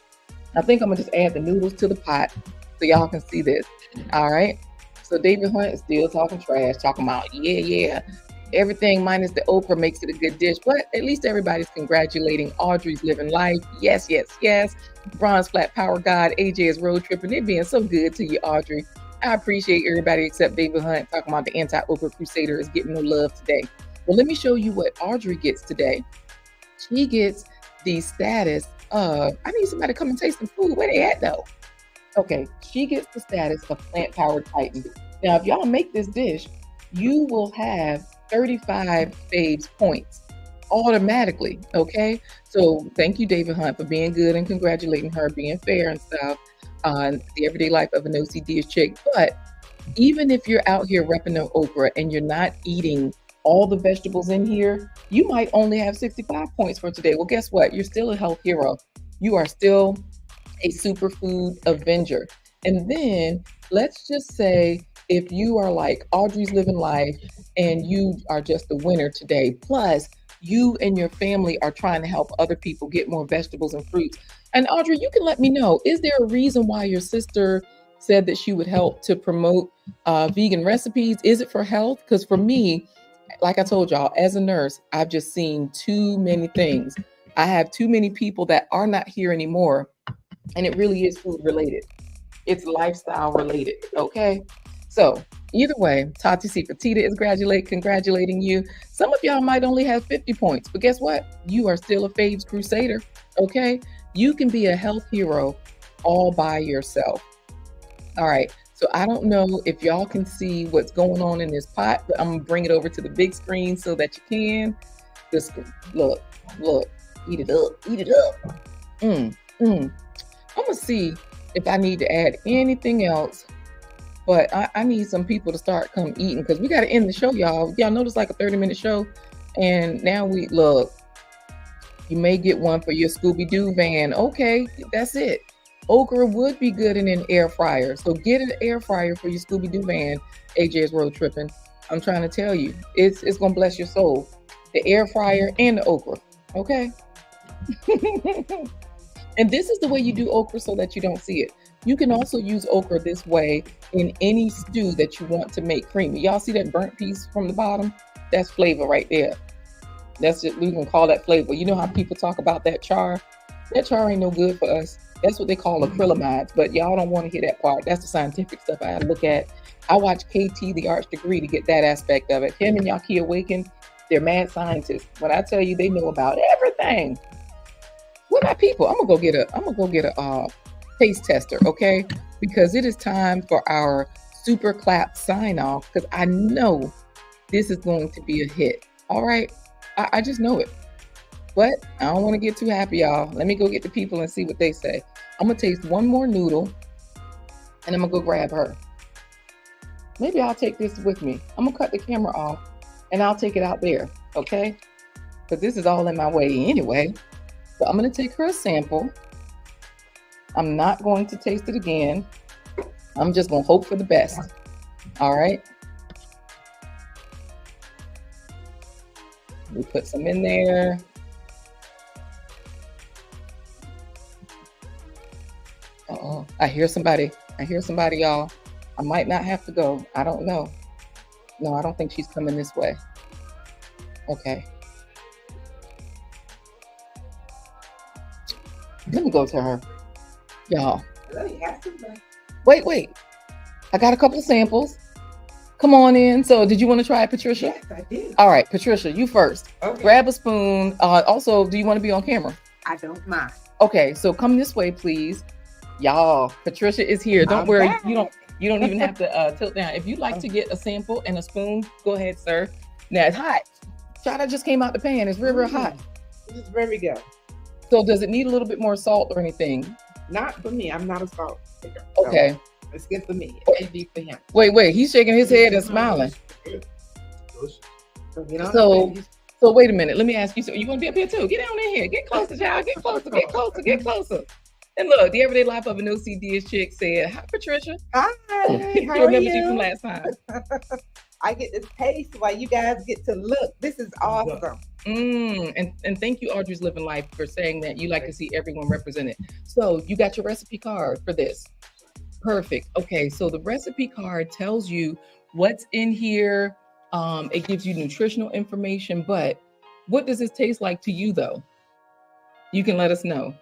[SPEAKER 1] I think I'm gonna just add the noodles to the pot so y'all can see this. All right. So David Hunt is still talking trash, talking about, yeah. Everything minus the okra makes it a good dish, but at least everybody's congratulating Audrey's living life. Yes. Bronze Flat Power God, AJ is road tripping. They're being so good to you, Audrey. I appreciate everybody except David Hunt talking about the anti-okra crusader is getting no love today. Well, let me show you what Audrey gets today. She gets the status of, I need somebody to come and taste some food. Where they at though? Okay, she gets the status of plant-powered titan. Now, if y'all make this dish, you will have 35 faves points automatically. Okay, so thank you, David Hunt, for being good and congratulating her, being fair and stuff on the everyday life of an OCD chick. But even if you're out here repping the okra and you're not eating all the vegetables in here, you might only have 65 points for today. Well, guess what? You're still a health hero. You are still a superfood avenger. And then let's just say if you are like Audrey's living life and you are just the winner today, plus you and your family are trying to help other people get more vegetables and fruits. And Audrey, you can let me know, is there a reason why your sister said that she would help to promote vegan recipes? Is it for health? Because for me, like I told y'all, as a nurse, I've just seen too many things. I have too many people that are not here anymore, and it really is food related. It's lifestyle related. Okay. So either way, Tati C. Petita is congratulating you. Some of y'all might only have 50 points, but guess what? You are still a Faves Crusader. Okay. You can be a health hero all by yourself. All right. So I don't know if y'all can see what's going on in this pot, but I'm gonna bring it over to the big screen so that you can. Just look, eat it up. I'm gonna see if I need to add anything else, but I need some people to start come eating because we got to end the show, y'all. Y'all notice like a 30-minute show, and now we look. You may get one for your Scooby-Doo van. Okay, that's it. Okra would be good in an air fryer, so get an air fryer for your Scooby-Doo van. AJ's road tripping. I'm trying to tell you, it's gonna bless your soul. The air fryer and the okra. Okay. And this is the way you do okra so that you don't see it. You can also use okra this way in any stew that you want to make creamy. Y'all see that burnt piece from the bottom? That's flavor right there. That's it. We can call that flavor. You know how people talk about that char? That char ain't no good for us. That's what they call acrylamides, but y'all don't want to hear that part. That's the scientific stuff I look at. I watch KT, the Arts Degree, to get that aspect of it. Him and Yaki Awaken, they're mad scientists. When I tell you they know about everything. What my people? I'm gonna go get a taste tester, okay? Because it is time for our super clap sign off. Because I know this is going to be a hit. All right, I just know it. But I don't want to get too happy, y'all. Let me go get the people and see what they say. I'm gonna taste one more noodle, and I'm gonna go grab her. Maybe I'll take this with me. I'm gonna cut the camera off, and I'll take it out there, okay? Because this is all in my way anyway. So I'm going to take her a sample. I'm not going to taste it again. I'm just going to hope for the best. All right. We put some in there. Uh-oh. I hear somebody, y'all. I might not have to go. I don't know. No, I don't think she's coming this way. Okay. Let me go to her, y'all. Wait. I got a couple of samples. Come on in. So did you want to try it, Patricia?
[SPEAKER 3] Yes, I did.
[SPEAKER 1] All right, Patricia, you first.
[SPEAKER 3] Okay.
[SPEAKER 1] Grab a spoon. Also, do you want to be on camera?
[SPEAKER 3] I don't mind.
[SPEAKER 1] Okay, so come this way, please. Y'all, Patricia is here. Don't worry.
[SPEAKER 3] back.
[SPEAKER 1] You don't even have to tilt down. If you'd like to get a sample and a spoon, go ahead, sir. Now it's hot. Chowder just came out the pan. It's real hot.
[SPEAKER 3] This is where we go.
[SPEAKER 1] So does it need a little bit more salt or anything?
[SPEAKER 3] Not for me. I'm not a salt picker.
[SPEAKER 1] Okay.
[SPEAKER 3] So it's good for me. It may be for him.
[SPEAKER 1] Wait. He's shaking his head and smiling.
[SPEAKER 3] So
[SPEAKER 1] So wait a minute. Let me ask you. So you want to be up here too? Get down in here. Get closer, child. Get closer. Get closer. And look, the everyday life of an OCD chick said, "Hi, Patricia."
[SPEAKER 3] hi. How
[SPEAKER 1] You
[SPEAKER 3] are
[SPEAKER 1] remember you
[SPEAKER 3] you?
[SPEAKER 1] from last time?
[SPEAKER 3] I get to taste while you guys get to look. This is awesome.
[SPEAKER 1] And thank you, Audrey's Living Life, for saying that you like to see everyone represented. So you got your recipe card for this. Perfect. Okay, so the recipe card tells you what's in here. It gives you nutritional information, but what does this taste like to you, though? You can let us know.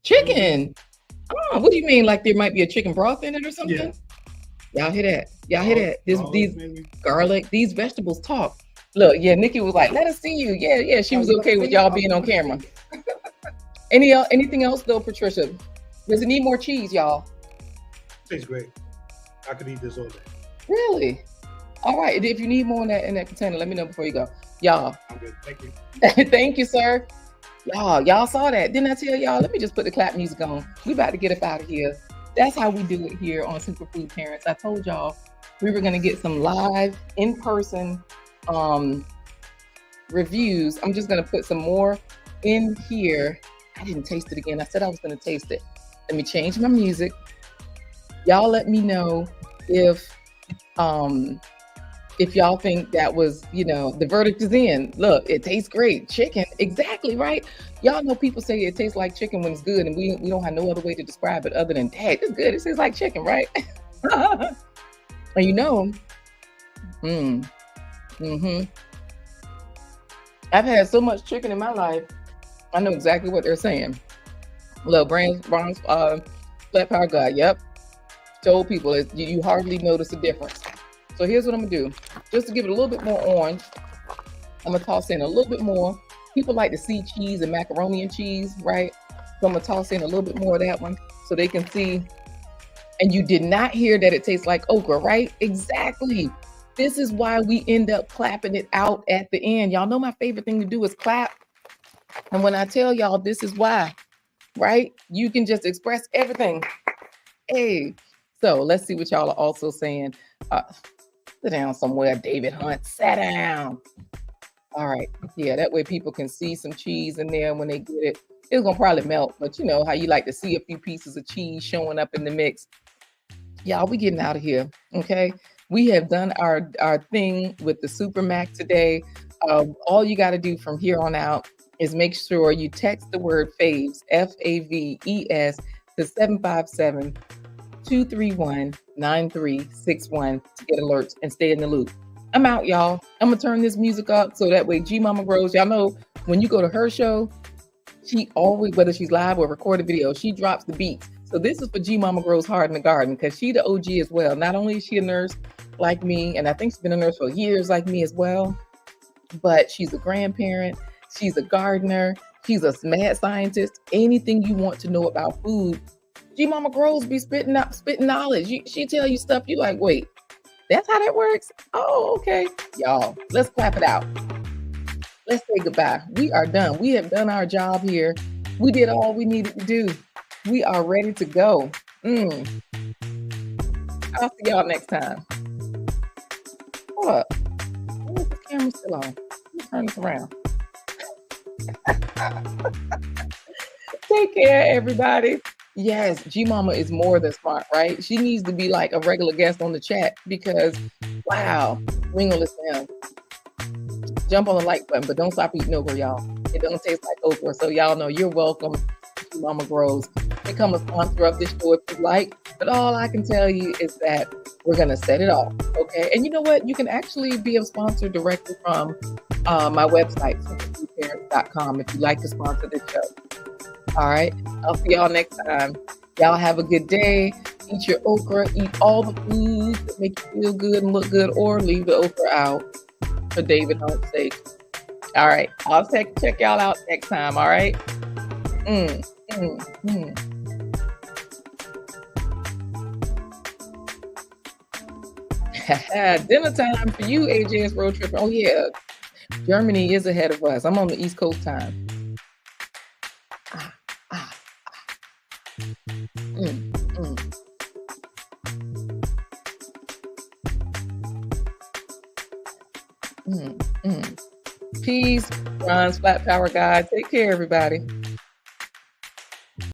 [SPEAKER 1] Chicken. Oh, what do you mean? Like there might be a chicken broth in it or something?
[SPEAKER 4] Yeah.
[SPEAKER 1] Y'all hear that? These garlic, these vegetables talk. Look, yeah, Nikki was like, let us see you. Yeah, she was okay with y'all being on camera. Anything else though, Patricia? Does it need more cheese, y'all?
[SPEAKER 4] Tastes great. I could eat this all day.
[SPEAKER 1] Really? All right. If you need more in that container, let me know before you go. Y'all.
[SPEAKER 4] I'm good. Thank you.
[SPEAKER 1] Thank you, sir. Y'all saw that. Didn't I tell y'all? Let me just put the clap music on. We about to get up out of here. That's how we do it here on Superfood Parents. I told y'all we were going to get some live in-person reviews. I'm just going to put some more in here. I didn't taste it again. I said I was going to taste it. Let me change my music. Y'all let me know if y'all think that was, the verdict is in. Look, it tastes great. Chicken, exactly, right? Y'all know people say it tastes like chicken when it's good, and we don't have no other way to describe it other than, dang, it's good. It tastes like chicken, right? And I've had so much chicken in my life, I know exactly what they're saying. Look, Brown's flat power guy, yep. Told people you hardly notice a difference. So here's what I'm gonna do. Just to give it a little bit more orange, I'm gonna toss in a little bit more. People like to see cheese and macaroni and cheese, right? So I'm gonna toss in a little bit more of that one so they can see. And you did not hear that it tastes like okra, right? Exactly. This is why we end up clapping it out at the end. Y'all know my favorite thing to do is clap. And when I tell y'all this is why, right? You can just express everything. Hey, so let's see what y'all are also saying. Sit down somewhere, David Hunt. Sit down. All right. Yeah, that way people can see some cheese in there when they get it. It's going to probably melt, but you know how you like to see a few pieces of cheese showing up in the mix. Y'all, we getting out of here, okay? We have done our thing with the Super Mac today. All you got to do from here on out is make sure you text the word FAVES, FAVES, to 757-231-9361 to get alerts and stay in the loop. I'm out, y'all. I'm going to turn this music up so that way G Mama Grows. Y'all know when you go to her show, she always, whether she's live or recorded video, she drops the beats. So this is for G Mama Grows Hard in the Garden because she the OG as well. Not only is she a nurse like me, and I think she's been a nurse for years like me as well, but she's a grandparent. She's a gardener. She's a mad scientist. Anything you want to know about food, G Mama Grows be spitting knowledge. She tell you stuff you like, wait, that's how that works? Oh, okay. Y'all, let's clap it out. Let's say goodbye. We are done. We have done our job here. We did all we needed to do. We are ready to go. I'll see y'all next time. Hold up. Why is the camera still on? Let me turn this around. Take care, everybody. Yes, G Mama is more than smart, right? She needs to be like a regular guest on the chat because, wow, we ain't gonna listen to him. Jump on the like button, but don't stop eating okra, y'all. It don't taste like okra, so y'all know you're welcome. G Mama Grows. Become a sponsor of this show if you like, but all I can tell you is that we're gonna set it off, okay? And you know what? You can actually be a sponsor directly from my website, superfoodparents.com, if you'd like to sponsor this show. All right, I'll see y'all next time. Y'all have a good day. Eat your okra. Eat all the foods that make you feel good and look good, or leave the okra out for David Hunt's sake. All right, I'll check y'all out next time. All right. Dinner time for you, AJ's road trip. Oh yeah, Germany is ahead of us. I'm on the East Coast time. Peace, Ron's Flat Power Guy. Take care, everybody.